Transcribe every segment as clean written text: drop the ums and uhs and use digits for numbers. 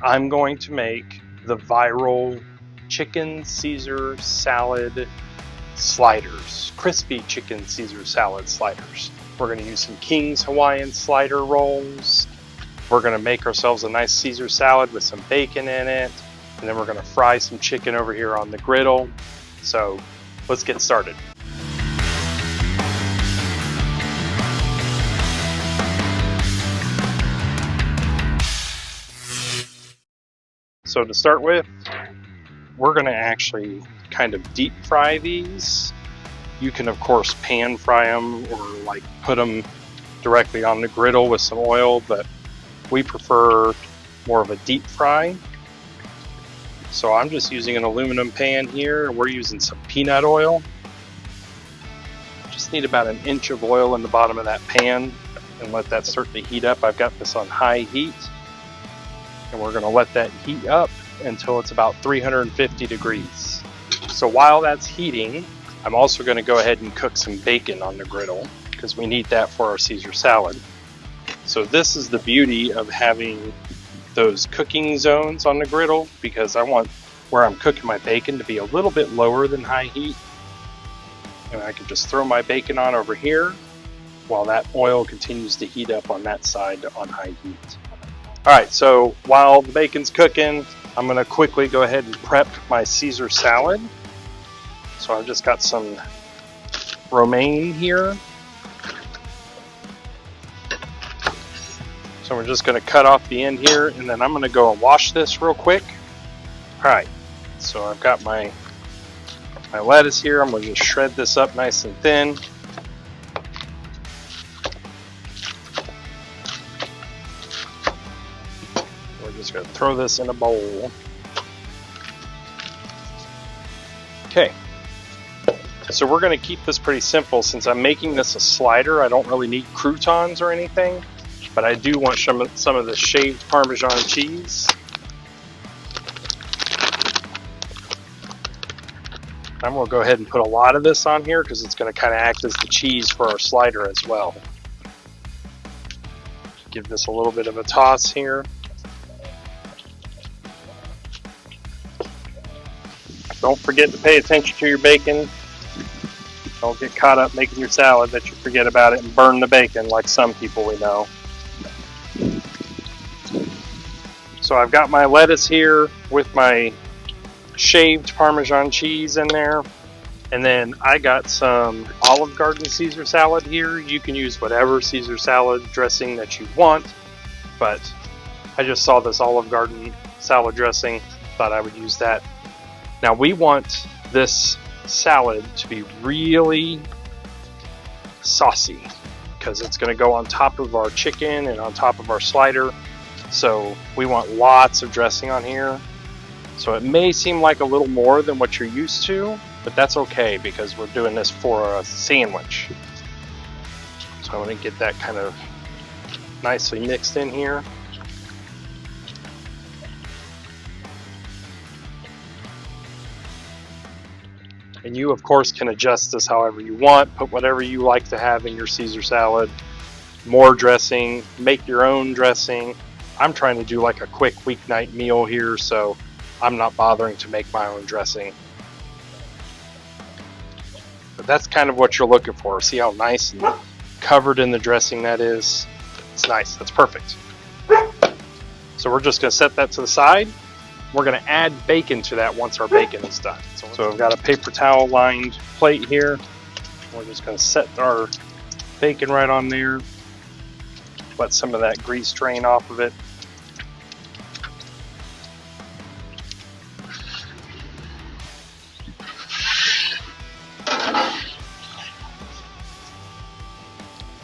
I'm going to make the viral chicken Caesar salad sliders, crispy chicken Caesar salad sliders. We're going to use some King's Hawaiian slider rolls. We're going to make ourselves a nice Caesar salad with some bacon in it, and then we're going to fry some chicken over here on the griddle. So let's get started. So to start with, we're going to actually kind of deep fry these. You can of course pan fry them or like put them directly on the griddle with some oil, but we prefer more of a deep fry. So I'm just using an aluminum pan here. We're using some peanut oil. Just need about an inch of oil in the bottom of that pan and let that start to heat up. I've got this on high heat. And we're going to let that heat up until it's about 350 degrees. So while that's heating, I'm also going to go ahead and cook some bacon on the griddle because we need that for our Caesar salad. So this is the beauty of having those cooking zones on the griddle, because I want where I'm cooking my bacon to be a little bit lower than high heat. And I can just throw my bacon on over here while that oil continues to heat up on that side on high heat. Alright, so while the bacon's cooking, I'm going to quickly go ahead and prep my Caesar salad. So I've just got some romaine here. So we're just going to cut off the end here, and then I'm going to go and wash this real quick. Alright, so I've got my lettuce here. I'm going to just shred this up nice and thin. Just going to throw this in a bowl. Okay, so we're going to keep this pretty simple. Since I'm making this a slider, I don't really need croutons or anything, but I do want some of the shaved parmesan cheese. I'm going to go ahead and put a lot of this on here because it's going to kind of act as the cheese for our slider as well. Give this a little bit of a toss here. Don't forget to pay attention to your bacon. Don't get caught up making your salad that you forget about it and burn the bacon like some people we know. So I've got my lettuce here with my shaved Parmesan cheese in there. And then I got some Olive Garden Caesar salad here. You can use whatever Caesar salad dressing that you want, but I just saw this Olive Garden salad dressing, thought I would use that. Now we want this salad to be really saucy because it's going to go on top of our chicken and on top of our slider. So we want lots of dressing on here. So it may seem like a little more than what you're used to, but that's okay because we're doing this for a sandwich. So I'm going to get that kind of nicely mixed in here. And you, of course, can adjust this however you want. Put whatever you like to have in your Caesar salad. More dressing. Make your own dressing. I'm trying to do like a quick weeknight meal here, so I'm not bothering to make my own dressing. But that's kind of what you're looking for. See how nice and covered in the dressing that is? It's nice. That's perfect. So we're just going to set that to the side. We're going to add bacon to that once our bacon is done. So I've got a paper towel lined plate here. We're just going to set our bacon right on there. Let some of that grease drain off of it.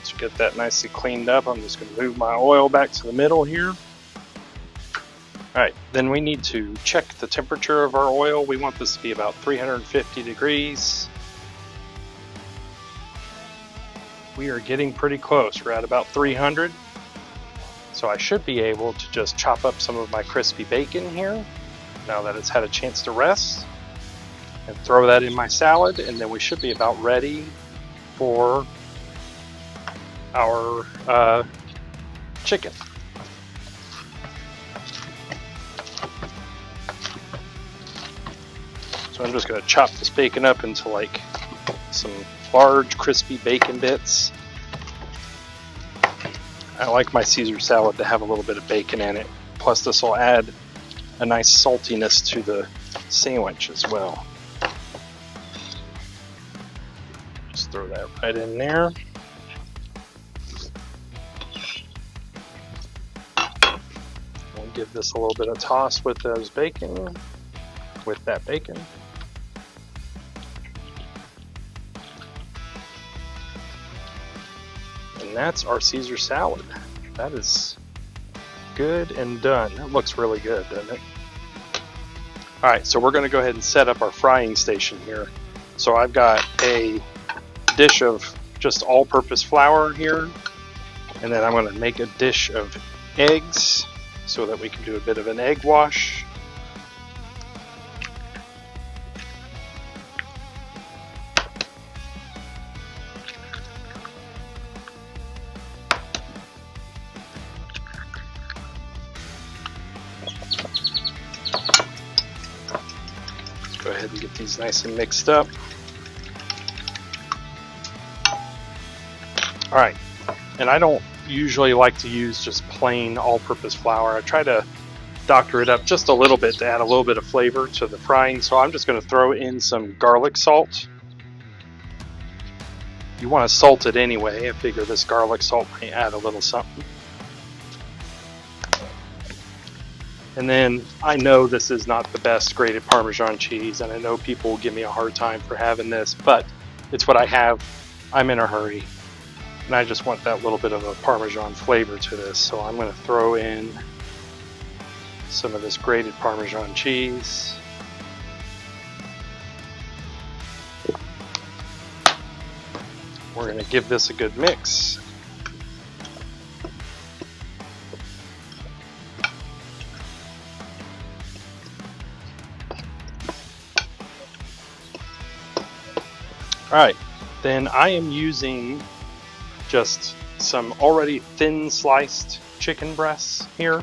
To get that nicely cleaned up, I'm just going to move my oil back to the middle here. Alright, then we need to check the temperature of our oil. We want this to be about 350 degrees. We are getting pretty close. We're at about 300. So I should be able to just chop up some of my crispy bacon here, now that it's had a chance to rest, and throw that in my salad, and then we should be about ready for our chicken. So I'm just going to chop this bacon up into like some large crispy bacon bits. I like my Caesar salad to have a little bit of bacon in it. Plus this will add a nice saltiness to the sandwich as well. Just throw that right in there. We'll give this a little bit of toss with that bacon. And that's our Caesar salad. That is good and done. That looks really good, doesn't it? Alright, so we're going to go ahead and set up our frying station here. So I've got a dish of just all-purpose flour here, and then I'm going to make a dish of eggs so that we can do a bit of an egg wash. Go ahead and get these nice and mixed up. Alright, and I don't usually like to use just plain all-purpose flour. I try to doctor it up just a little bit to add a little bit of flavor to the frying, so I'm just going to throw in some garlic salt. You want to salt it anyway. I figure this garlic salt may add a little something. And then I know this is not the best grated Parmesan cheese, and I know people will give me a hard time for having this, but it's what I have. I'm in a hurry, and I just want that little bit of a Parmesan flavor to this, so I'm going to throw in some of this grated Parmesan cheese. We're going to give this a good mix. Alright, then I am using just some already thin sliced chicken breasts here.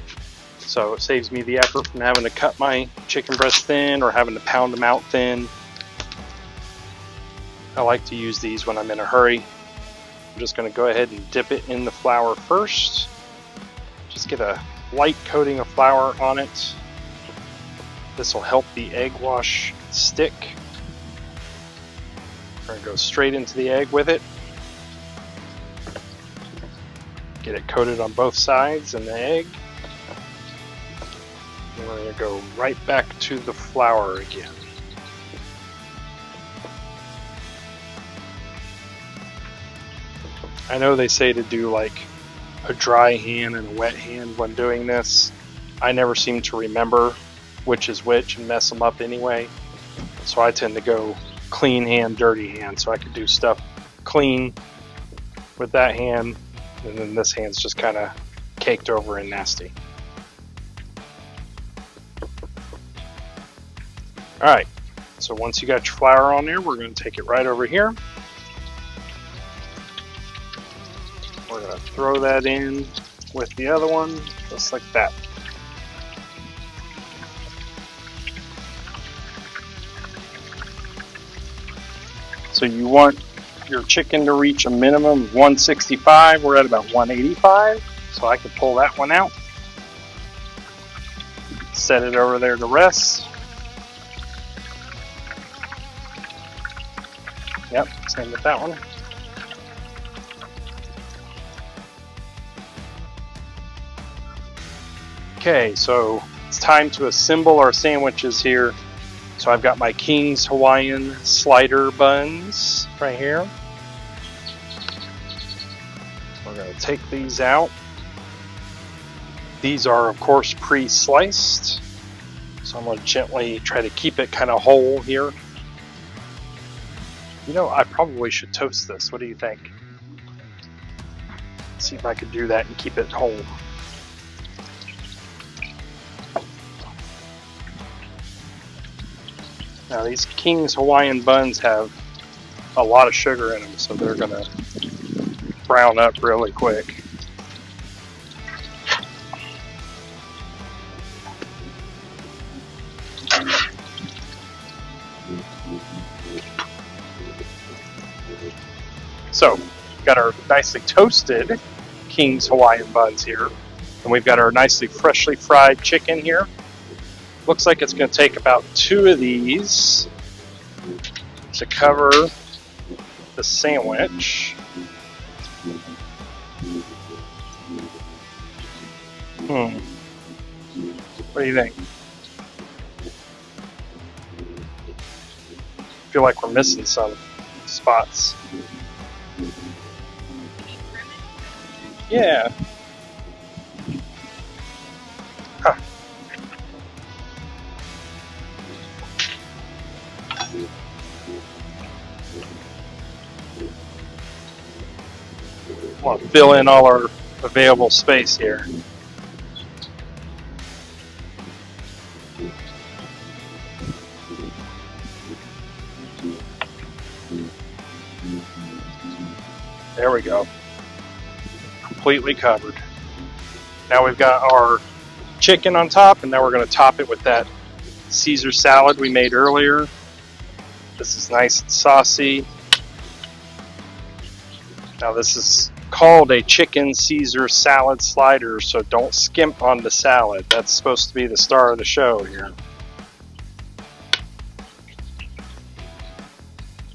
So it saves me the effort from having to cut my chicken breasts thin or having to pound them out thin. I like to use these when I'm in a hurry. I'm just going to go ahead and dip it in the flour first. Just get a light coating of flour on it. This will help the egg wash stick. We're going to go straight into the egg with it. Get it coated on both sides in the egg. And we're going to go right back to the flour again. I know they say to do like a dry hand and a wet hand when doing this. I never seem to remember which is which and mess them up anyway. So I tend to go clean hand, dirty hand, so I could do stuff clean with that hand, and then this hand's just kind of caked over and nasty. Alright, so once you got your flour on there, we're going to take it right over here. We're going to throw that in with the other one, just like that. So you want your chicken to reach a minimum of 165. We're at about 185, so I could pull that one out. Set it over there to rest. Yep, same with that one. Okay, so it's time to assemble our sandwiches here. So I've got my King's Hawaiian slider buns right here. We're going to take these out. These are, of course, pre-sliced. So I'm going to gently try to keep it kind of whole here. You know, I probably should toast this. What do you think? Let's see if I could do that and keep it whole. Now these King's Hawaiian buns have a lot of sugar in them, so they're going to brown up really quick. So, we've got our nicely toasted King's Hawaiian buns here. And we've got our nicely freshly fried chicken here. Looks like it's going to take about 2 of these to cover the sandwich. What do you think? I feel like we're missing some spots. Yeah. Huh. I want to fill in all our available space here. There we go. Completely covered. Now we've got our chicken on top, and now we're going to top it with that Caesar salad we made earlier. This is nice and saucy. Now this is called a chicken Caesar salad slider, so don't skimp on the salad. That's supposed to be the star of the show here.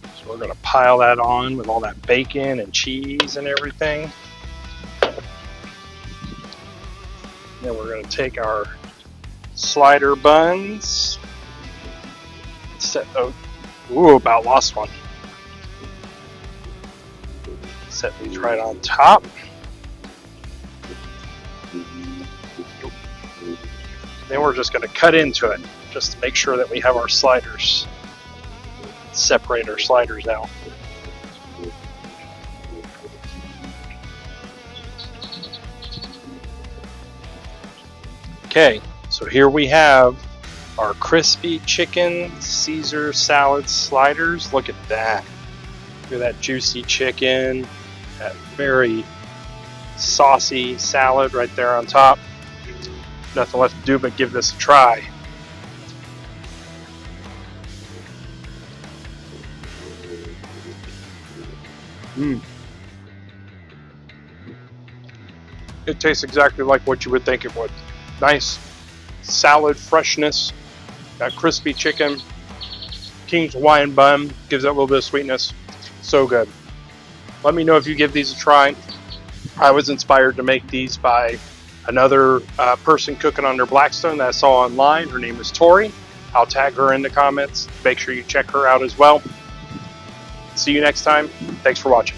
So we're going to pile that on with all that bacon and cheese and everything. Then we're going to take our slider buns. About lost one. Set these right on top. Then we're just going to cut into it just to make sure that we have our sliders. Separate our sliders out. Okay, so here we have our crispy chicken Caesar salad sliders. Look at that. Look at that juicy chicken, that very saucy salad right there on top. Nothing left to do but give this a try. It tastes exactly like what you would think it would. Nice salad freshness, that crispy chicken, King's Hawaiian bun gives that little bit of sweetness. So good. Let me know if you give these a try. I was inspired to make these by another person cooking under Blackstone that I saw online. Her name is Tori. I'll tag her in the comments. Make sure you check her out as well. See you next time. Thanks for watching.